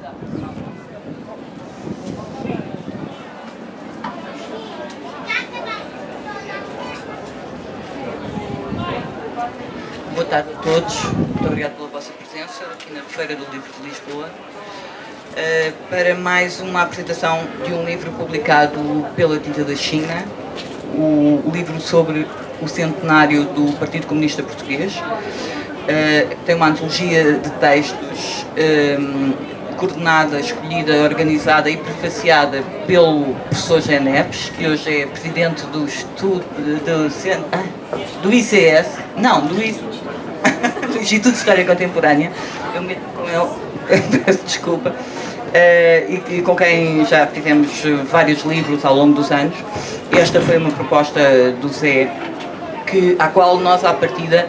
Boa tarde a todos, muito obrigado pela vossa presença aqui na Feira do Livro de Lisboa, para mais uma apresentação de um livro publicado pela Tinta da China, o livro sobre o centenário do Partido Comunista Português. Tem uma antologia de textos coordenada, escolhida, organizada e prefaciada pelo professor José Neves, que hoje é presidente do ICS, não, do Instituto de História Contemporânea. Eu meto com ele, peço desculpa, e com quem já fizemos vários livros ao longo dos anos. Esta foi uma proposta do Zé, à qual nós à partida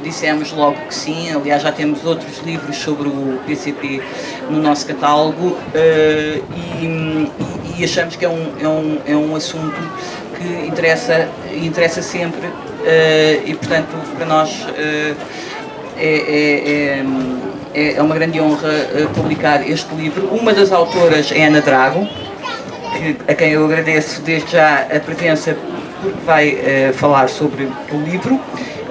dissemos logo que sim. Aliás, já temos outros livros sobre o PCP no nosso catálogo, e achamos que é um assunto que interessa sempre, e portanto para nós é uma grande honra publicar este livro. Uma das autoras é Ana Drago, a quem eu agradeço desde já a presença, porque vai falar sobre o livro,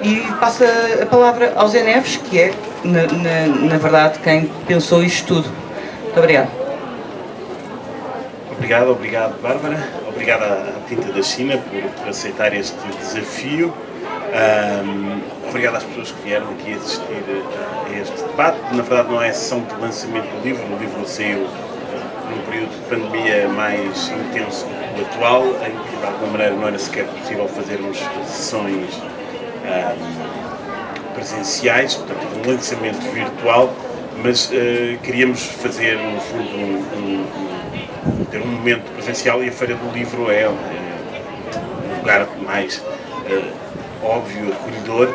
e passa a palavra ao Zé Neves, que é, na verdade, quem pensou isto tudo. Muito obrigado. Obrigado, Bárbara. Obrigado à Tinta da China por aceitar este desafio. Obrigado às pessoas que vieram aqui assistir a este debate. Na verdade, não é a sessão de lançamento do livro. O livro saiu num período de pandemia mais intenso do que o atual, em que de alguma maneira não era sequer possível fazermos sessões presenciais, portanto um lançamento virtual, mas queríamos fazer no fundo ter um momento presencial, e a Feira do Livro é um lugar mais óbvio, acolhedor,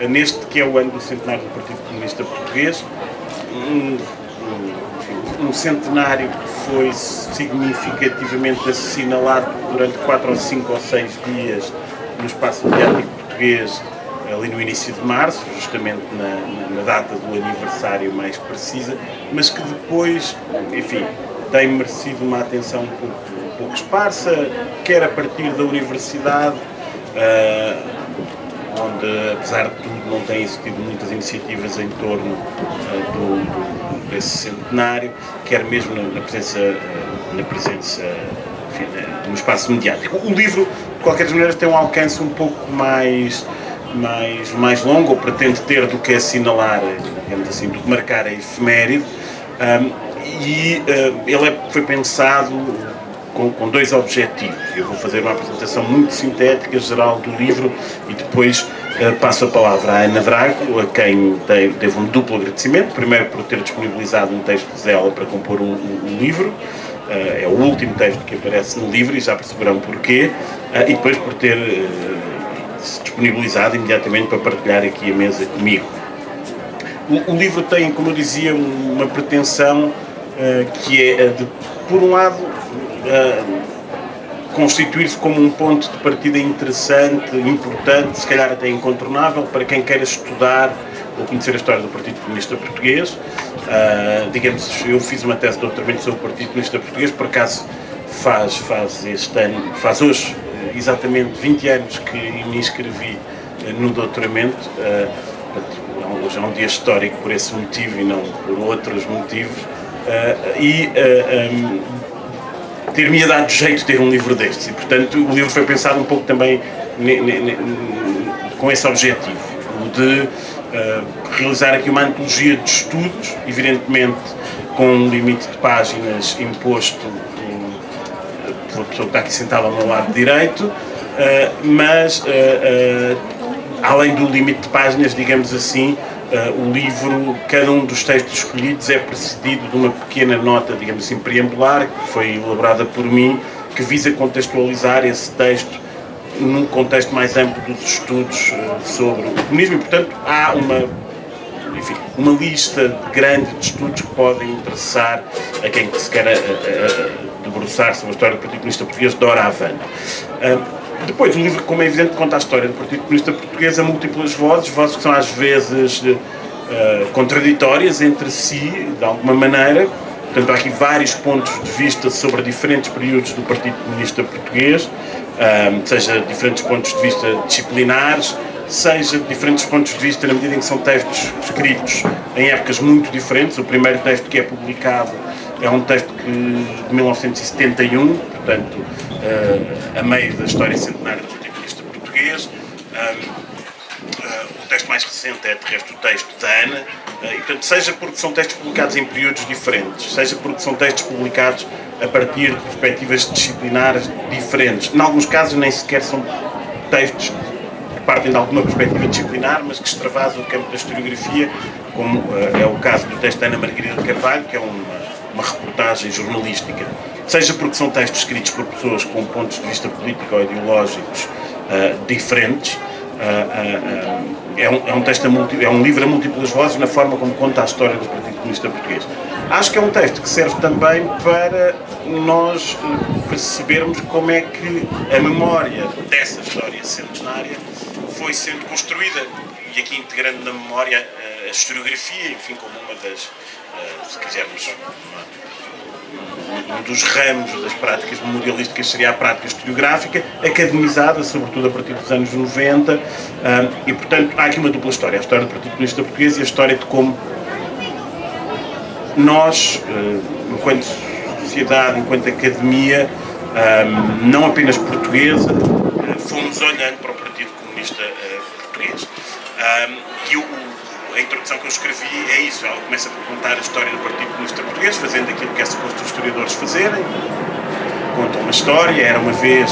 neste que é o ano do centenário do Partido Comunista Português. Um centenário que foi significativamente assinalado durante 4 ou 5 ou 6 dias no espaço mediático português, ali no início de março, justamente na data do aniversário mais precisa, mas que depois, enfim, tem merecido uma atenção um pouco esparsa, quer a partir da universidade, onde, apesar de tudo, não têm existido muitas iniciativas em torno desse centenário, quer mesmo na presença enfim, no espaço mediático. O livro, de qualquer maneira, tem um alcance um pouco mais longo, ou pretende ter, do que assinalar, digamos assim, do que marcar a efeméride, ele foi pensado com 2 objetivos. Eu vou fazer uma apresentação muito sintética, geral, do livro, e depois passo a palavra à Ana Drago, a quem devo um duplo agradecimento. Primeiro, por ter disponibilizado um texto dela para compor um livro, é o último texto que aparece no livro, e já perceberão porquê, e depois por ter se disponibilizado imediatamente para partilhar aqui a mesa comigo. O livro tem, como eu dizia, uma pretensão que é de, por um lado, constituir-se como um ponto de partida interessante, importante, se calhar até incontornável, para quem queira estudar ou conhecer a história do Partido Comunista Português. Digamos, eu fiz uma tese de doutoramento sobre o Partido Comunista Português, por acaso faz hoje exatamente 20 anos que me inscrevi no doutoramento. Hoje é um dia histórico por esse motivo e não por outros motivos, ter-me dado jeito de ter um livro destes, e portanto o livro foi pensado um pouco também com esse objetivo, o de realizar aqui uma antologia de estudos, evidentemente com um limite de páginas imposto pela pessoa que está aqui sentada ao meu lado direito, mas além do limite de páginas, digamos assim, o livro, cada um dos textos escolhidos é precedido de uma pequena nota, digamos assim, preambular, que foi elaborada por mim, que visa contextualizar esse texto num contexto mais amplo dos estudos sobre o comunismo, e portanto há uma lista grande de estudos que podem interessar a quem se queira debruçar sobre a história do Partido Comunista Português de ora avante. Depois, o livro, como é evidente, conta a história do Partido Comunista Português a múltiplas vozes que são às vezes contraditórias entre si, de alguma maneira. Portanto, há aqui vários pontos de vista sobre diferentes períodos do Partido Comunista Português, seja diferentes pontos de vista disciplinares, seja diferentes pontos de vista na medida em que são textos escritos em épocas muito diferentes. O primeiro texto que é publicado é um texto de 1971, portanto, a meio da história centenária do Partido Comunista Português. O texto mais recente é, de resto, o texto da Ana, e, portanto, seja porque são textos publicados em períodos diferentes, seja porque são textos publicados a partir de perspectivas disciplinares diferentes. Em alguns casos, nem sequer são textos que partem de alguma perspectiva disciplinar, mas que extravasam o campo da historiografia, como é o caso do texto da Ana Margarida de Carvalho, que é uma reportagem jornalística. Seja porque são textos escritos por pessoas com pontos de vista político ou ideológicos diferentes. É um texto é um livro a múltiplas vozes na forma como conta a história do Partido Comunista Português. Acho que é um texto que serve também para nós percebermos como é que a memória dessa história centenária foi sendo construída, e aqui integrando na memória a historiografia, enfim, como uma das, se quisermos, um dos ramos das práticas memorialísticas seria a prática historiográfica, academizada, sobretudo a partir dos anos 90, e, portanto, há aqui uma dupla história, a história do Partido Comunista Português e a história de como nós, enquanto sociedade, enquanto academia, não apenas portuguesa, fomos olhando para o Partido Comunista Português. A introdução que eu escrevi é isso, ela começa por contar a história do Partido Comunista Português, fazendo aquilo que é suposto os historiadores fazerem. Contam uma história, era uma vez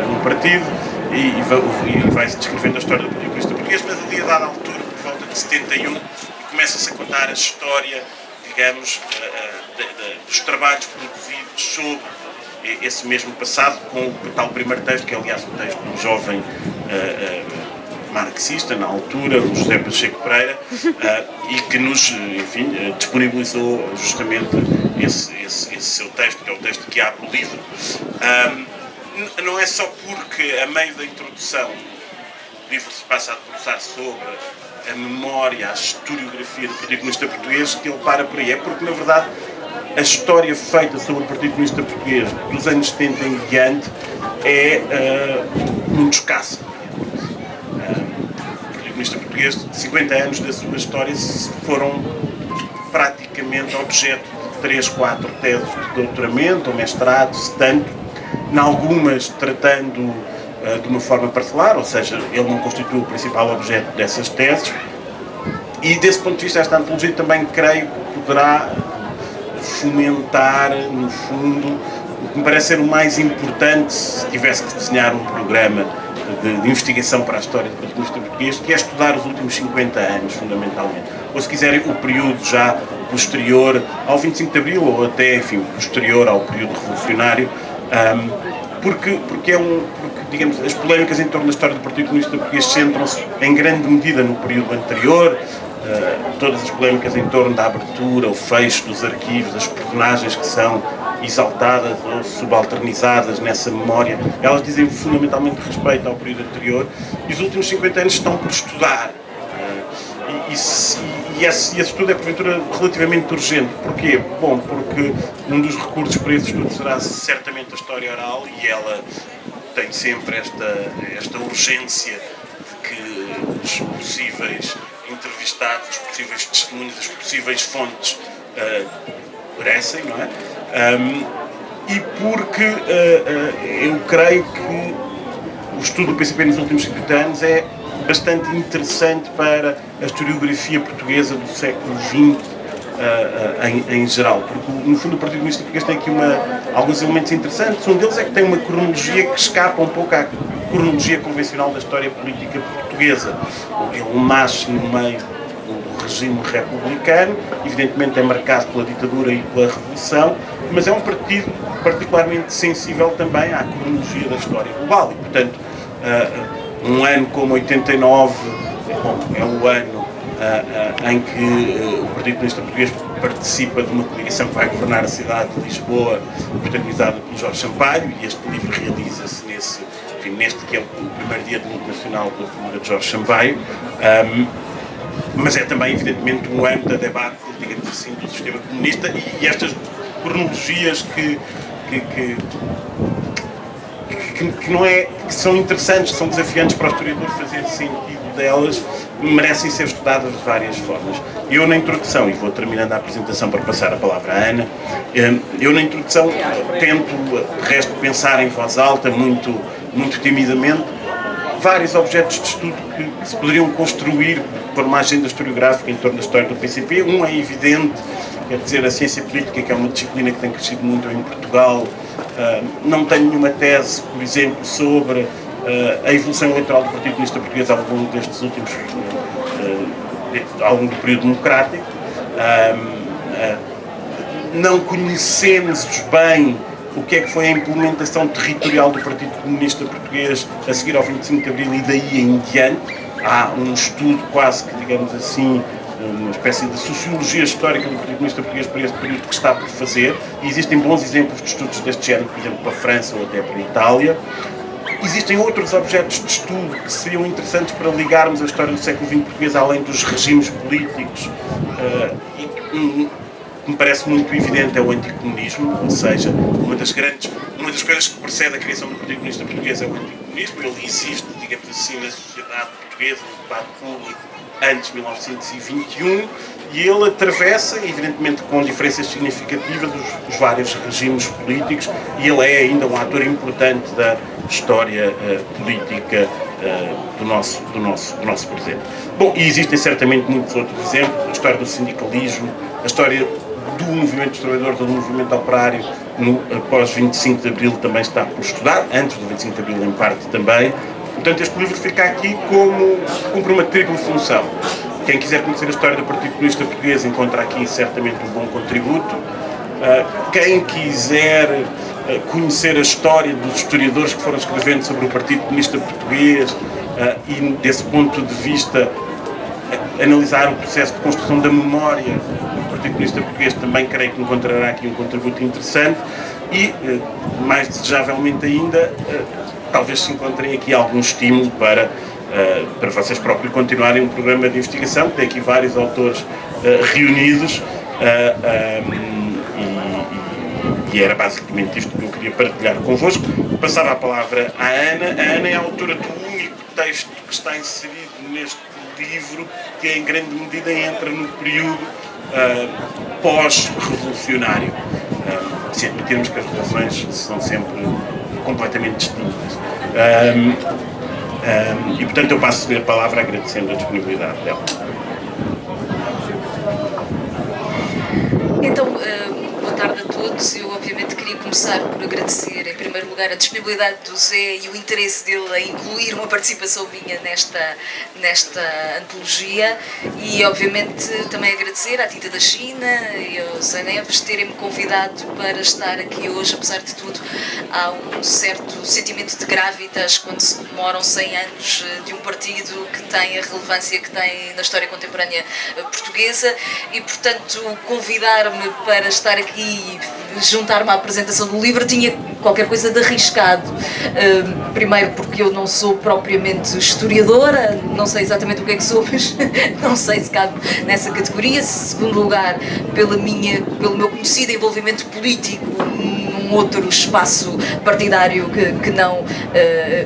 um partido, e vai-se descrevendo a história do Partido Comunista Português, mas ali a dada altura, por volta de 71, começa-se a contar a história, digamos, dos trabalhos produzidos sobre esse mesmo passado, com o tal primeiro texto, que é aliás um texto de um jovem marxista, na altura, o José Pacheco Pereira, e que nos, enfim, disponibilizou justamente esse seu texto, que é o texto que abre o livro. Não é só porque, a meio da introdução, o livro se passa a debruçar sobre a memória, a historiografia do Partido Comunista Português, que ele para por aí. É porque, na verdade, a história feita sobre o Partido Comunista Português dos anos 70 em diante é muito escassa. O Partido Comunista Português, 50 anos da sua história, foram praticamente objeto de 3, 4 teses de doutoramento ou mestrado, se tanto, em algumas tratando de uma forma parcelar, ou seja, ele não constitui o principal objeto dessas teses, e desse ponto de vista esta antologia também creio que poderá fomentar, no fundo, o que me parece ser o mais importante se tivesse que desenhar um programa de investigação para a história do Partido Comunista Português, que é estudar os últimos 50 anos, fundamentalmente. Ou, se quiserem, o período já posterior ao 25 de Abril, ou até, enfim, posterior ao período revolucionário, porque digamos, as polémicas em torno da história do Partido Comunista Português centram-se em grande medida no período anterior. Todas as polémicas em torno da abertura, o fecho dos arquivos, das personagens que são exaltadas ou subalternizadas nessa memória, elas dizem fundamentalmente respeito ao período anterior, e os últimos 50 anos estão por estudar. E esse estudo é, porventura, relativamente urgente. Porquê? Bom, porque um dos recursos para esse estudo será certamente a história oral, e ela tem sempre esta urgência de que os possíveis entrevistados, os possíveis testemunhos, as possíveis fontes merecem, não é? E porque eu creio que o estudo do PCP nos últimos 50 anos é bastante interessante para a historiografia portuguesa do século XX em geral, porque no fundo o Partido Comunista Português tem aqui alguns elementos interessantes. Um deles é que tem uma cronologia que escapa um pouco à cronologia convencional da história política portuguesa. Ele nasce no meio do regime republicano, evidentemente é marcado pela ditadura e pela revolução, mas é um partido particularmente sensível também à cronologia da história global, e, portanto, um ano como 89, é um ano em que o Partido Comunista Português participa de uma coligação que vai governar a cidade de Lisboa, protagonizada por Jorge Sampaio, e este livro realiza-se neste que é o primeiro dia de luto nacional pela figura de Jorge Sampaio. mas é também, evidentemente, um âmbito de debate, digamos assim, do sistema comunista e estas cronologias que não é, que são interessantes, que são desafiantes para o historiador fazer sentido delas, merecem ser estudadas de várias formas. Eu na introdução, e vou terminando a apresentação para passar a palavra à Ana, eu na introdução tento, de resto, pensar em voz alta, muito timidamente, vários objetos de estudo que se poderiam construir por uma agenda historiográfica em torno da história do PCP. Um é evidente, quer dizer, a ciência política, que é uma disciplina que tem crescido muito em Portugal. Não tenho nenhuma tese, por exemplo, sobre a evolução eleitoral do Partido Comunista Português ao longo destes últimos, ao longo do período democrático. Não conhecemos bem o que é que foi a implementação territorial do Partido Comunista Português a seguir ao 25 de Abril e daí em diante. Há um estudo quase que, digamos assim, uma espécie de sociologia histórica do Partido Comunista Português para este período que está por fazer, e existem bons exemplos de estudos deste género, por exemplo, para a França ou até para a Itália. Existem outros objetos de estudo que seriam interessantes para ligarmos a história do século XX português além dos regimes políticos, e que me parece muito evidente é o anticomunismo, ou seja, uma das coisas que precede a criação do Partido Comunista Português é o anticomunismo. Ele existe, digamos assim, na sociedade portuguesa, no debate público, antes de 1921, e ele atravessa, evidentemente com diferenças significativas, os vários regimes políticos, e ele é ainda um ator importante da história política do nosso presente. Bom, e existem certamente muitos outros exemplos, a história do sindicalismo, a história do movimento dos trabalhadores, do movimento operário, após 25 de Abril também está por estudar, antes do 25 de Abril em parte também. Portanto, este livro fica aqui cumpre uma tripla função. Quem quiser conhecer a história do Partido Comunista Português encontra aqui certamente um bom contributo. Quem quiser conhecer a história dos historiadores que foram escrevendo sobre o Partido Comunista Português e, desse ponto de vista, analisar o processo de construção da memória do Partido Comunista Português, também creio que encontrará aqui um contributo interessante e, mais desejavelmente ainda, talvez se encontrem aqui algum estímulo para vocês próprios continuarem um programa de investigação. Tem aqui vários autores reunidos e era basicamente isto que eu queria partilhar convosco. Passava a palavra à Ana. A Ana é a autora do único texto que está inserido neste livro, que em grande medida entra no período pós-revolucionário, se admitirmos que as relações são sempre completamente distintas. E portanto eu passo a palavra agradecendo a disponibilidade dela. Então, boa tarde a todos. Eu obviamente queria começar por agradecer em primeiro lugar a disponibilidade do Zé e o interesse dele em incluir uma participação minha nesta antologia, e obviamente também agradecer à Tinta da China e ao Zé Neves terem-me convidado para estar aqui hoje. Apesar de tudo, há um certo sentimento de gravitas quando se comemoram 100 anos de um partido que tem a relevância que tem na história contemporânea portuguesa, e portanto convidar-me para estar aqui e juntar-me à apresentação do livro tinha qualquer coisa de arriscado. Primeiro porque eu não sou propriamente historiadora, não sei exatamente o que é que sou, mas não sei se cabe nessa categoria. Segundo lugar, pelo meu conhecido envolvimento político num outro espaço partidário que não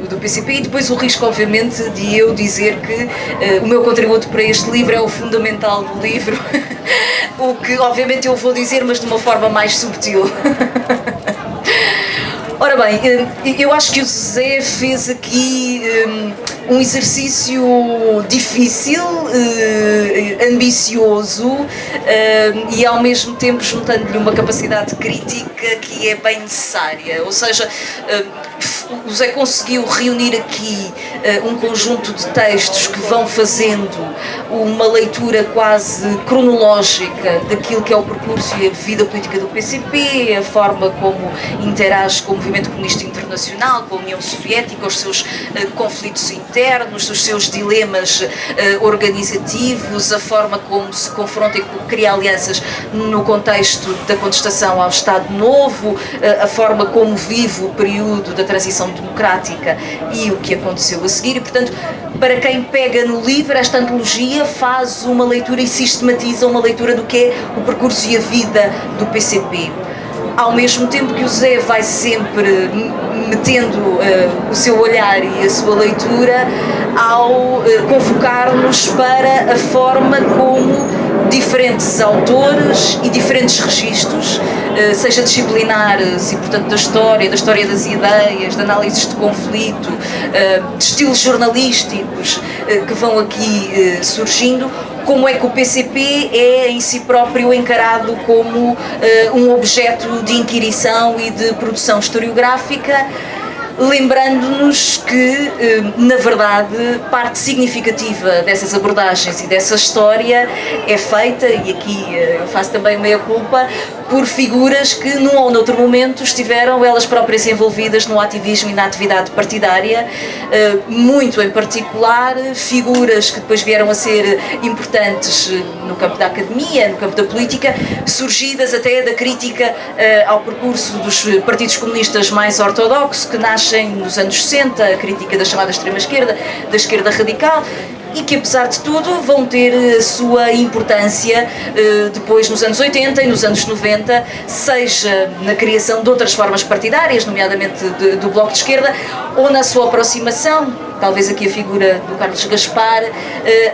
o do PCP, e depois o risco, obviamente, de eu dizer que o meu contributo para este livro é o fundamental do livro, o que obviamente eu vou dizer, mas de uma forma mais subtil. Ora bem, eu acho que o Zé fez aqui um exercício difícil, ambicioso, e ao mesmo tempo juntando-lhe uma capacidade crítica que é bem necessária. Ou seja, o Zé conseguiu reunir aqui um conjunto de textos que vão fazendo uma leitura quase cronológica daquilo que é o percurso e a vida política do PCP, a forma como interage com o movimento comunista internacional, com a União Soviética, os seus conflitos internos, os seus dilemas organizativos, a forma como se confronta e cria alianças no contexto da contestação ao Estado Novo, a forma como vive o período da transição democrática e o que aconteceu a seguir, e portanto, para quem pega no livro, esta antologia faz uma leitura e sistematiza uma leitura do que é o percurso e a vida do PCP. Ao mesmo tempo que o Zé vai sempre metendo o seu olhar e a sua leitura ao convocar-nos para a forma como diferentes autores e diferentes registros, seja disciplinares e, portanto, da história das ideias, de análises de conflito, de estilos jornalísticos que vão aqui surgindo, como é que o PCP é em si próprio encarado como um objeto de inquirição e de produção historiográfica, lembrando-nos que, na verdade, parte significativa dessas abordagens e dessa história é feita, e aqui eu faço também meia-culpa, por figuras que num ou noutro momento estiveram elas próprias envolvidas no ativismo e na atividade partidária, muito em particular figuras que depois vieram a ser importantes no campo da academia, no campo da política, surgidas até da crítica ao percurso dos partidos comunistas mais ortodoxos, que nascem nos anos 60, a crítica da chamada extrema-esquerda, da esquerda radical, e que, apesar de tudo, vão ter a sua importância depois nos anos 80 e nos anos 90, seja na criação de outras formas partidárias, nomeadamente do Bloco de Esquerda, ou na sua aproximação, talvez aqui a figura do Carlos Gaspar,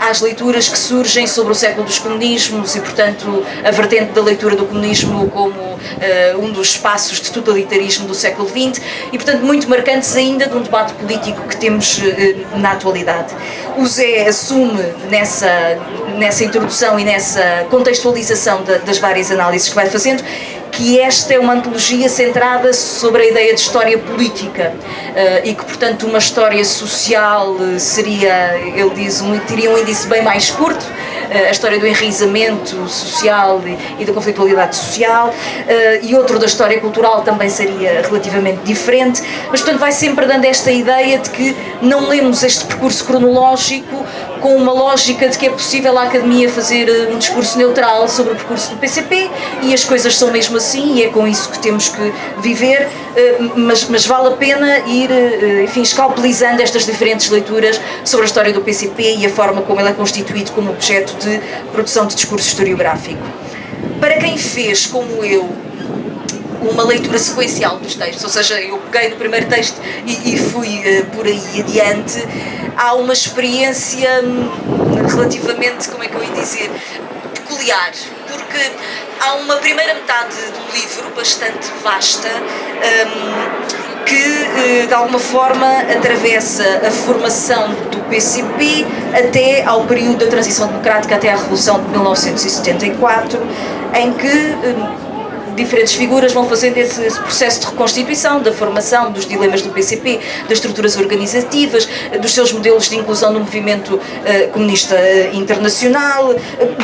às leituras que surgem sobre o século dos comunismos e, portanto, a vertente da leitura do comunismo como um dos espaços de totalitarismo do século XX e, portanto, muito marcantes ainda de um debate político que temos na atualidade. O Zé assume nessa introdução e nessa contextualização das várias análises que vai fazendo que esta é uma antologia centrada sobre a ideia de história política e que, portanto, uma história social seria, ele diz, teria um índice bem mais curto, a história do enraizamento social e da conflitualidade social, e outro da história cultural também seria relativamente diferente, mas, portanto, vai sempre dando esta ideia de que não lemos este percurso cronológico com uma lógica de que é possível a Academia fazer um discurso neutral sobre o percurso do PCP e as coisas são mesmo assim e é com isso que temos que viver, mas vale a pena ir, enfim, escalpelizando estas diferentes leituras sobre a história do PCP e a forma como ele é constituído como objeto de produção de discurso historiográfico. Para quem fez, como eu, uma leitura sequencial dos textos, ou seja, eu peguei no primeiro texto e fui por aí adiante, há uma experiência relativamente, como é que eu ia dizer, peculiar, porque há uma primeira metade do livro bastante vasta que, de alguma forma, atravessa a formação do PCP até ao período da transição democrática, até à Revolução de 1974, em que diferentes figuras vão fazendo esse processo de reconstituição, da formação, dos dilemas do PCP, das estruturas organizativas, dos seus modelos de inclusão no movimento comunista internacional,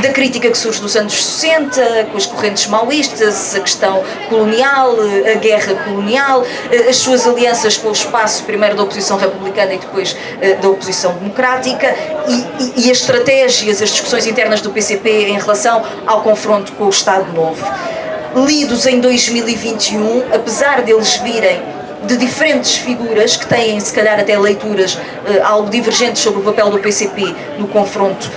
da crítica que surge nos anos 60, com as correntes maoístas, a questão colonial, a guerra colonial, as suas alianças com o espaço, primeiro da oposição republicana e depois da oposição democrática, e as estratégias, as discussões internas do PCP em relação ao confronto com o Estado Novo. Lidos em 2021, apesar deles virem de diferentes figuras que têm, se calhar, até leituras algo divergentes sobre o papel do PCP no confronto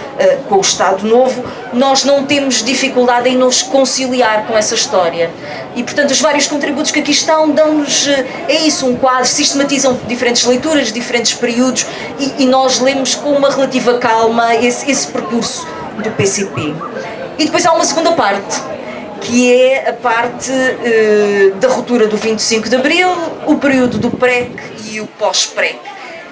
com o Estado Novo, nós não temos dificuldade em nos conciliar com essa história. E, portanto, os vários contributos que aqui estão dão-nos, é isso, um quadro, sistematizam diferentes leituras, diferentes períodos, e nós lemos com uma relativa calma esse percurso do PCP. E depois há uma segunda parte, que é a parte da ruptura do 25 de Abril, o período do PREC e o pós-PREC,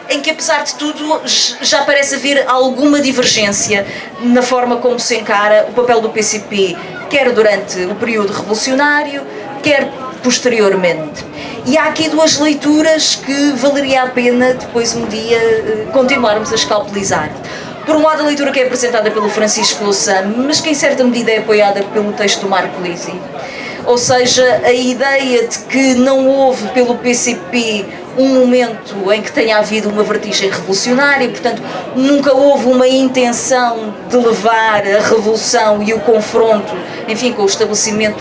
em que, apesar de tudo, já parece haver alguma divergência na forma como se encara o papel do PCP, quer durante o período revolucionário, quer posteriormente. E há aqui duas leituras que valeria a pena depois um dia continuarmos a escalpelizar. Por um lado, a leitura que é apresentada pelo Francisco Louçã, mas que em certa medida é apoiada pelo texto do Marco Lisi. Ou seja, a ideia de que não houve pelo PCP um momento em que tenha havido uma vertigem revolucionária e, portanto, nunca houve uma intenção de levar a revolução e o confronto, enfim, com o estabelecimento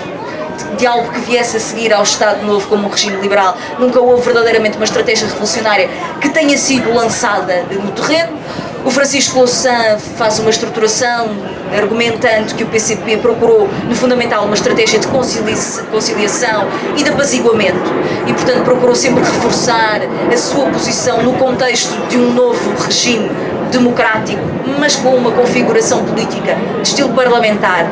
de algo que viesse a seguir ao Estado Novo como um regime liberal. Nunca houve verdadeiramente uma estratégia revolucionária que tenha sido lançada no terreno. O Francisco Louçã faz uma estruturação argumentando que o PCP procurou, no fundamental, uma estratégia de conciliação e de apaziguamento e, portanto, procurou sempre reforçar a sua posição no contexto de um novo regime democrático, mas com uma configuração política de estilo parlamentar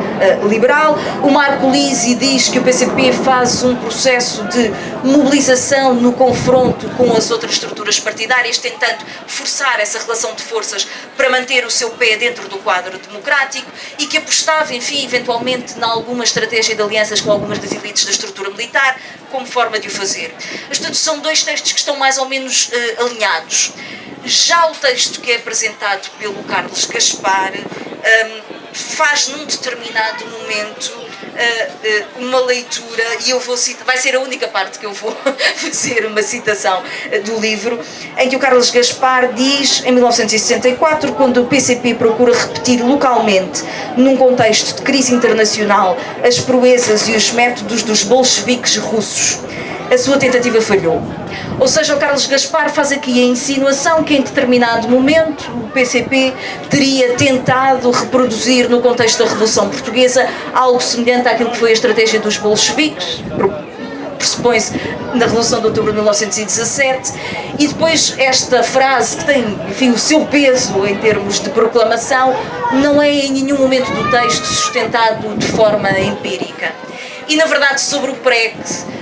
liberal. O Marco Lisi diz que o PCP faz um processo de mobilização no confronto com as outras estruturas partidárias, tentando forçar essa relação de forças para manter o seu pé dentro do quadro democrático e que apostava, enfim, eventualmente, em alguma estratégia de alianças com algumas das elites da estrutura militar, como forma de o fazer. Portanto, são dois textos que estão mais ou menos alinhados. Já o texto que é apresentado pelo Carlos Gaspar faz num determinado momento uma leitura, e eu vou citar, vai ser a única parte que eu vou fazer uma citação do livro, em que o Carlos Gaspar diz, em 1964, quando o PCP procura repetir localmente, num contexto de crise internacional, as proezas e os métodos dos bolcheviques russos, a sua tentativa falhou. Ou seja, o Carlos Gaspar faz aqui a insinuação que em determinado momento o PCP teria tentado reproduzir no contexto da Revolução Portuguesa algo semelhante àquilo que foi a estratégia dos bolcheviques, pressupõe-se na Revolução de Outubro de 1917, e depois esta frase que tem, enfim, o seu peso em termos de proclamação, não é em nenhum momento do texto sustentado de forma empírica. E, na verdade, sobre o PREC,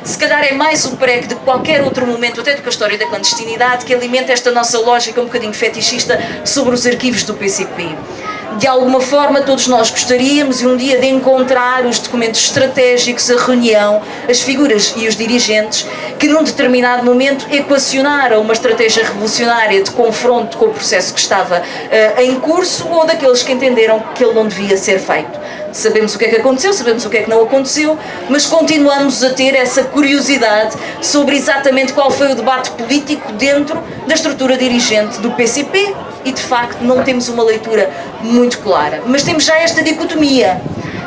se calhar é mais o PREC de qualquer outro momento, até do que a história da clandestinidade, que alimenta esta nossa lógica um bocadinho fetichista sobre os arquivos do PCP. De alguma forma, todos nós gostaríamos um dia de encontrar os documentos estratégicos, a reunião, as figuras e os dirigentes que, num determinado momento, equacionaram uma estratégia revolucionária de confronto com o processo que estava em curso, ou daqueles que entenderam que ele não devia ser feito. Sabemos o que é que aconteceu, sabemos o que é que não aconteceu, mas continuamos a ter essa curiosidade sobre exatamente qual foi o debate político dentro da estrutura dirigente do PCP e, de facto, não temos uma leitura muito clara. Mas temos já esta dicotomia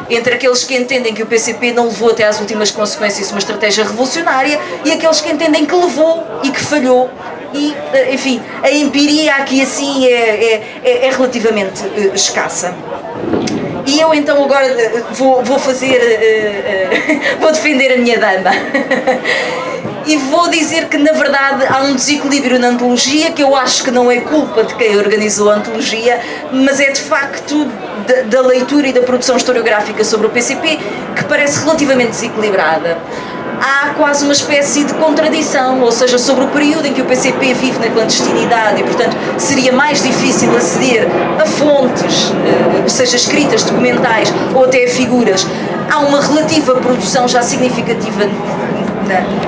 entre aqueles que entendem que o PCP não levou até às últimas consequências uma estratégia revolucionária e aqueles que entendem que levou e que falhou. E, enfim, a empiria aqui assim é relativamente escassa. E eu então agora vou fazer, vou defender a minha dama e vou dizer que na verdade há um desequilíbrio na antologia que eu acho que não é culpa de quem organizou a antologia, mas é de facto da leitura e da produção historiográfica sobre o PCP que parece relativamente desequilibrada. Há quase uma espécie de contradição, ou seja, sobre o período em que o PCP vive na clandestinidade e, portanto, seria mais difícil aceder a fontes, seja escritas, documentais ou até a figuras. Há uma relativa produção já significativa,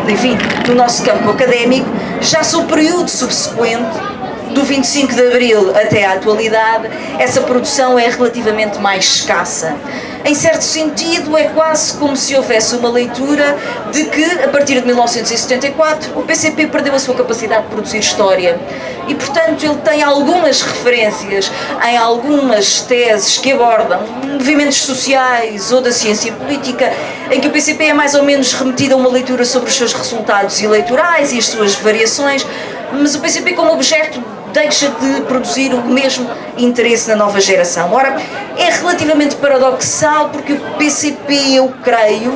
enfim, no nosso campo académico, já sobre o período subsequente, do 25 de Abril até à atualidade, essa produção é relativamente mais escassa. Em certo sentido, é quase como se houvesse uma leitura de que, a partir de 1974, o PCP perdeu a sua capacidade de produzir história. E, portanto, ele tem algumas referências em algumas teses que abordam movimentos sociais ou da ciência política, em que o PCP é mais ou menos remetido a uma leitura sobre os seus resultados eleitorais e as suas variações, mas o PCP como objeto deixa de produzir o mesmo interesse na nova geração. Ora, é relativamente paradoxal porque o PCP, eu creio,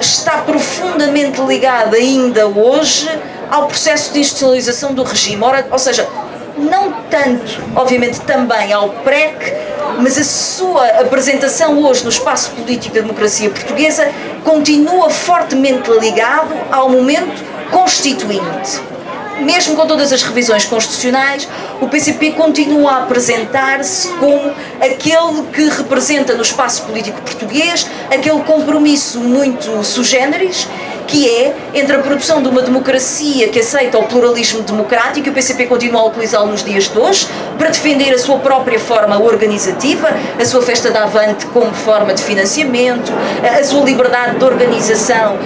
está profundamente ligado ainda hoje ao processo de institucionalização do regime. Ora, ou seja, não tanto, obviamente, também ao PREC, mas a sua apresentação hoje no espaço político da democracia portuguesa continua fortemente ligado ao momento constituinte. Mesmo com todas as revisões constitucionais, o PCP continua a apresentar-se como aquele que representa no espaço político português aquele compromisso muito sui generis, que é entre a produção de uma democracia que aceita o pluralismo democrático, e o PCP continua a utilizá-lo nos dias de hoje, para defender a sua própria forma organizativa, a sua festa da Avante como forma de financiamento, a sua liberdade de organização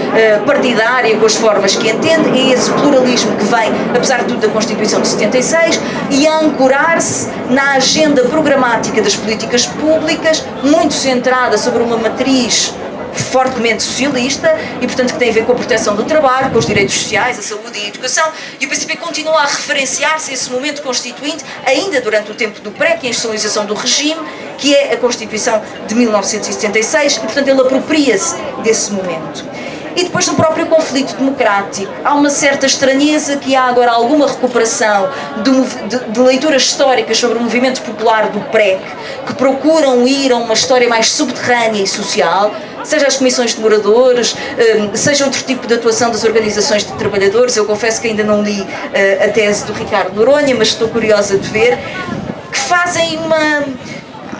partidária com as formas que entende, é esse pluralismo que vem, apesar de tudo, da Constituição de 76, e a ancorar-se na agenda programática das políticas públicas, muito centrada sobre uma matriz fortemente socialista e, portanto, que tem a ver com a proteção do trabalho, com os direitos sociais, a saúde e a educação, e o PCP continua a referenciar-se a esse momento constituinte, ainda durante o tempo do PREC, a institucionalização do regime, que é a Constituição de 1976, e, portanto, ele apropria-se desse momento. E depois no próprio conflito democrático há uma certa estranheza que há agora alguma recuperação de leituras históricas sobre o movimento popular do PREC, que procuram ir a uma história mais subterrânea e social, seja as comissões de moradores, seja outro tipo de atuação das organizações de trabalhadores. Eu confesso que ainda não li a tese do Ricardo Noronha, mas estou curiosa de ver, que fazem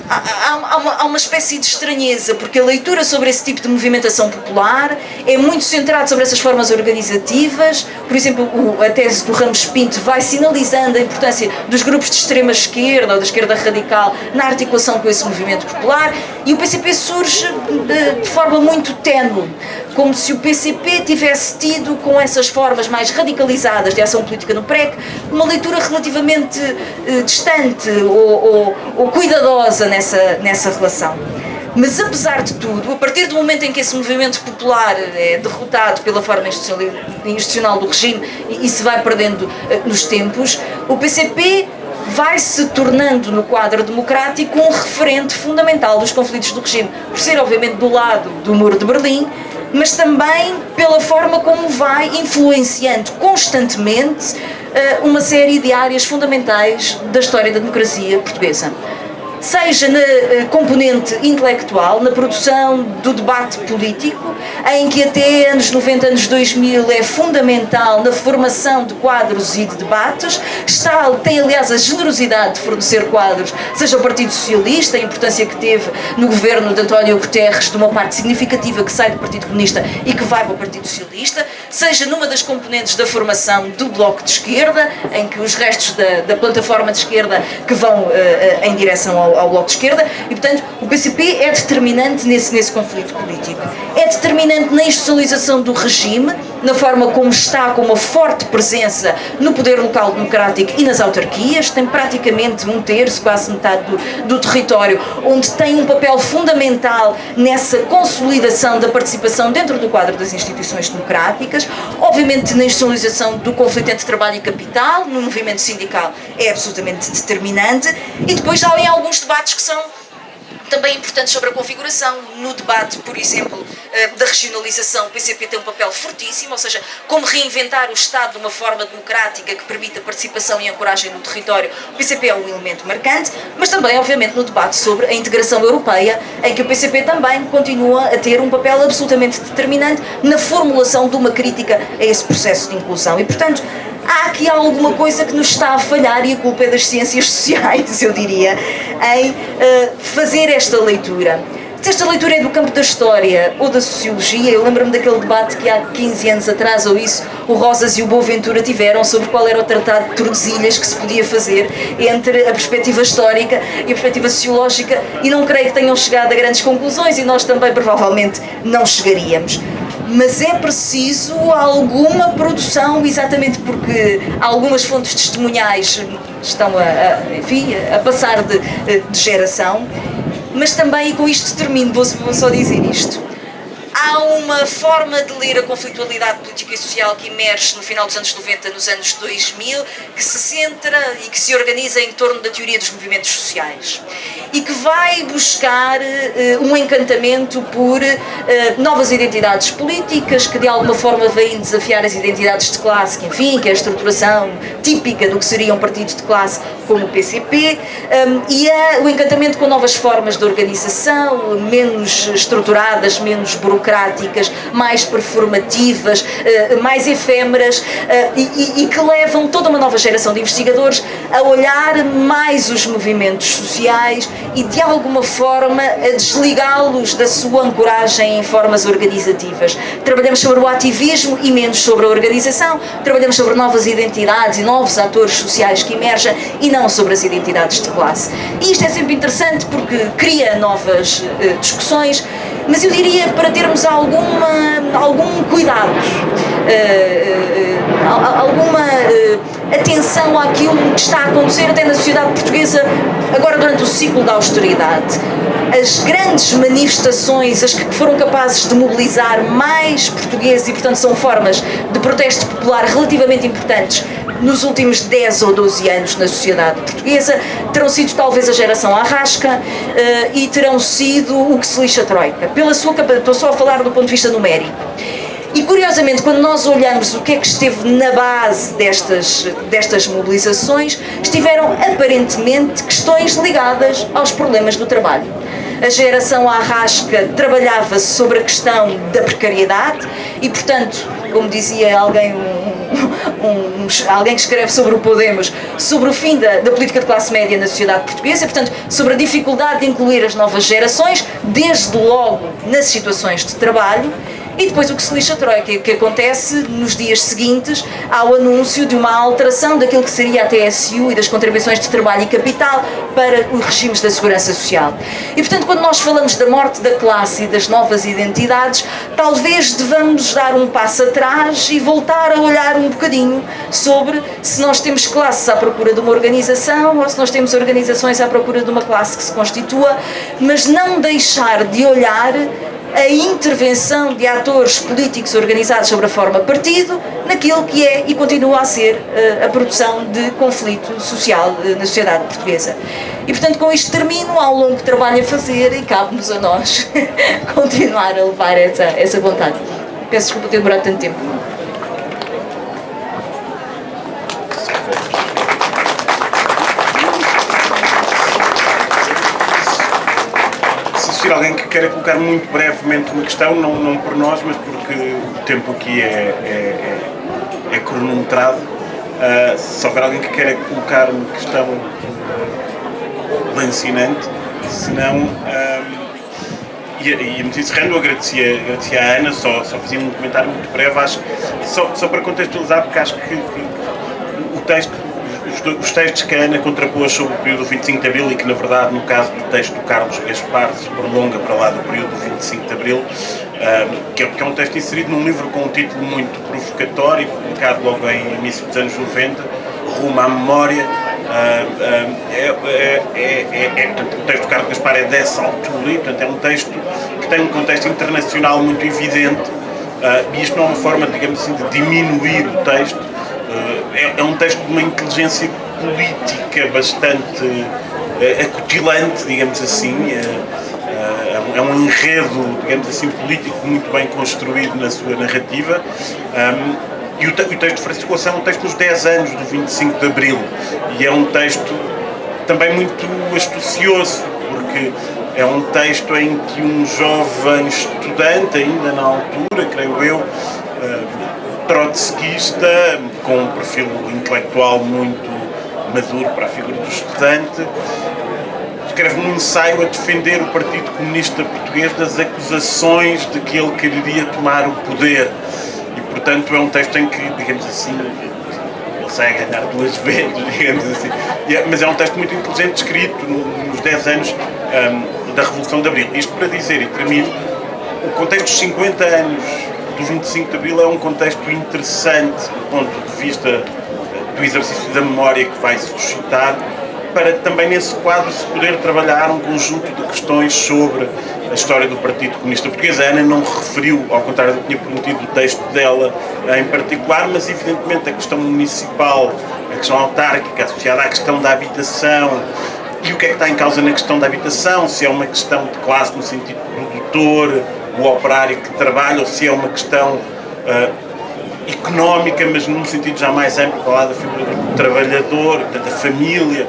há uma espécie de estranheza, porque a leitura sobre esse tipo de movimentação popular é muito centrada sobre essas formas organizativas. Por exemplo, a tese do Ramos Pinto vai sinalizando a importância dos grupos de extrema esquerda ou da esquerda radical na articulação com esse movimento popular, e o PCP surge de forma muito ténue, como se o PCP tivesse tido, com essas formas mais radicalizadas de ação política no PREC, uma leitura relativamente distante ou cuidadosa nessa relação. Mas, apesar de tudo, a partir do momento em que esse movimento popular é derrotado pela forma institucional do regime e se vai perdendo nos tempos, o PCP vai se tornando no quadro democrático um referente fundamental dos conflitos do regime, por ser obviamente do lado do Muro de Berlim, mas também pela forma como vai influenciando constantemente uma série de áreas fundamentais da história da democracia portuguesa. Seja na componente intelectual, na produção do debate político, em que até anos 90, anos 2000 é fundamental na formação de quadros e de debates, tem aliás a generosidade de fornecer quadros, seja o Partido Socialista, a importância que teve no governo de António Guterres, de uma parte significativa que sai do Partido Comunista e que vai para o Partido Socialista, seja numa das componentes da formação do Bloco de Esquerda, em que os restos da plataforma de esquerda que vão em direção ao Bloco de Esquerda, e portanto o PCP é determinante nesse conflito político. É determinante na institucionalização do regime, na forma como está com uma forte presença no poder local democrático e nas autarquias, tem praticamente um terço, quase metade do território, onde tem um papel fundamental nessa consolidação da participação dentro do quadro das instituições democráticas. Obviamente na institucionalização do conflito entre trabalho e capital, no movimento sindical é absolutamente determinante, e depois já há alguns debates que são também importantes sobre a configuração. No debate, por exemplo, da regionalização, o PCP tem um papel fortíssimo, ou seja, como reinventar o Estado de uma forma democrática que permita participação e ancoragem no território. O PCP é um elemento marcante, mas também, obviamente, no debate sobre a integração europeia, em que o PCP também continua a ter um papel absolutamente determinante na formulação de uma crítica a esse processo de inclusão. E, portanto, há aqui alguma coisa que nos está a falhar, e a culpa é das ciências sociais, eu diria, em fazer esta leitura. Se esta leitura é do campo da história ou da sociologia, eu lembro-me daquele debate que há 15 anos atrás, ou isso, o Rosas e o Boaventura tiveram sobre qual era o tratado de Tordesilhas que se podia fazer entre a perspectiva histórica e a perspectiva sociológica, e não creio que tenham chegado a grandes conclusões, e nós também provavelmente não chegaríamos. Mas é preciso alguma produção, exatamente porque algumas fontes testemunhais estão a passar de geração, mas também, e com isto termino, vou só dizer isto, há uma forma de ler a conflitualidade política e social que emerge no final dos anos 90, nos anos 2000, que se centra e que se organiza em torno da teoria dos movimentos sociais e que vai buscar um encantamento por novas identidades políticas que de alguma forma vêm desafiar as identidades de classe, que enfim, que é a estruturação típica do que seria um partido de classe como o PCP, e o encantamento com novas formas de organização, menos estruturadas, menos burocráticas, mais performativas, mais efêmeras, e que levam toda uma nova geração de investigadores a olhar mais os movimentos sociais e de alguma forma a desligá-los da sua ancoragem em formas organizativas. Trabalhamos sobre o ativismo e menos sobre a organização, trabalhamos sobre novas identidades e novos atores sociais que emergem e não sobre as identidades de classe. E isto é sempre interessante porque cria novas discussões, mas eu diria para termos algum cuidado, alguma atenção àquilo que está a acontecer até na sociedade portuguesa agora durante o ciclo da austeridade, as grandes manifestações, as que foram capazes de mobilizar mais portugueses e, portanto, são formas de protesto popular relativamente importantes nos últimos 10 ou 12 anos na sociedade portuguesa, terão sido talvez a geração Arrasca e terão sido o que se lixa a Troika. Estou só a falar do ponto de vista numérico. E, curiosamente, quando nós olhamos o que é que esteve na base destas mobilizações, estiveram aparentemente questões ligadas aos problemas do trabalho. A geração Arrasca trabalhava sobre a questão da precariedade e, portanto, como dizia alguém que escreve sobre o Podemos, sobre o fim da política de classe média na sociedade portuguesa, portanto, sobre a dificuldade de incluir as novas gerações, desde logo nas situações de trabalho. E depois o que se lixa a Troika, que acontece nos dias seguintes ao anúncio de uma alteração daquilo que seria a TSU e das contribuições de trabalho e capital para os regimes da segurança social. E, portanto, quando nós falamos da morte da classe e das novas identidades, talvez devamos dar um passo atrás e voltar a olhar um bocadinho sobre se nós temos classes à procura de uma organização ou se nós temos organizações à procura de uma classe que se constitua, mas não deixar de olhar a intervenção de atores políticos organizados sobre a forma partido naquilo que é e continua a ser a produção de conflito social na sociedade portuguesa. E, portanto, com isto termino. Há um longo trabalho a fazer e cabe-nos a nós continuar a levar essa vontade. Peço desculpa por ter demorado tanto tempo. Alguém que queira colocar muito brevemente uma questão, não por nós, mas porque o tempo aqui é cronometrado. Se houver alguém que queira colocar uma questão lancinante, se não, e me encerrando, eu agradecia à Ana, só fazia um comentário muito breve, acho, só para contextualizar, porque acho que o texto, os textos que a Ana contrapôs sobre o período do 25 de Abril e que, na verdade, no caso do texto do Carlos Gaspar, se prolonga para lá do período do 25 de Abril, que é um texto inserido num livro com um título muito provocatório, publicado logo em início dos anos 90, Rumo à Memória. O texto do Carlos Gaspar é dessa altura e, portanto, é um texto que tem um contexto internacional muito evidente, e isto não é uma forma, digamos assim, de diminuir o texto. É um texto de uma inteligência política bastante acutilante, digamos assim. É um enredo, digamos assim, político muito bem construído na sua narrativa. E o texto de Francisco Louçã é um texto dos 10 anos do 25 de Abril. E é um texto também muito astucioso, porque é um texto em que um jovem estudante, ainda na altura, creio eu, trotskista, com um perfil intelectual muito maduro para a figura do estudante, escreve um ensaio a defender o Partido Comunista Português das acusações de que ele queria tomar o poder. E, portanto, é um texto em que, digamos assim, ele sai a ganhar duas vezes, digamos assim. Mas é um texto muito inteligente, escrito nos 10 anos da Revolução de Abril. Isto para dizer, e termino, o contexto dos 50 anos do 25 de Abril é um contexto interessante do ponto de vista do exercício da memória que vai suscitar, para também nesse quadro se poder trabalhar um conjunto de questões sobre a história do Partido Comunista Português. A Ana não referiu, ao contrário do que tinha prometido, o texto dela em particular, mas evidentemente a questão municipal, a questão autárquica associada à questão da habitação, e o que é que está em causa na questão da habitação, se é uma questão de classe no sentido produtor, o operário que trabalha, ou se é uma questão económica, mas num sentido já mais amplo, para lá da figura do trabalhador, da família.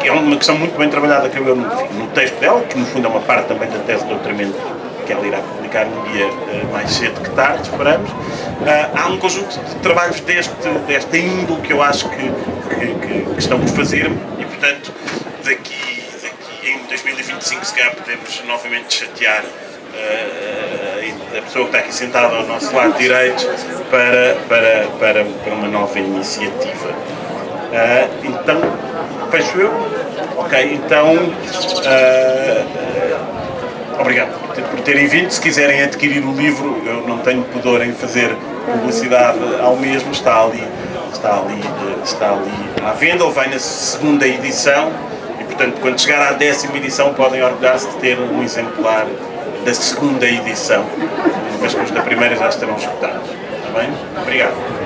É uma questão muito bem trabalhada, creio eu, no texto dela, que no fundo é uma parte também da tese de doutoramento que ela irá publicar num dia mais cedo que tarde, esperamos. Há um conjunto de trabalhos desta índole que eu acho que estão por fazer, e portanto daqui em 2025 se calhar podemos novamente chatear a pessoa que está aqui sentada ao nosso lado direito para uma nova iniciativa. Então, fecho eu? Ok, então obrigado por terem vindo. Se quiserem adquirir o livro, eu não tenho pudor em fazer publicidade ao mesmo, está ali à venda. Ele vai na segunda edição e, portanto, quando chegar à 10ª edição, podem orgulhar-se de ter um exemplar da 2ª edição, uma vez que os da primeira já estarão esgotados. Está bem? Obrigado.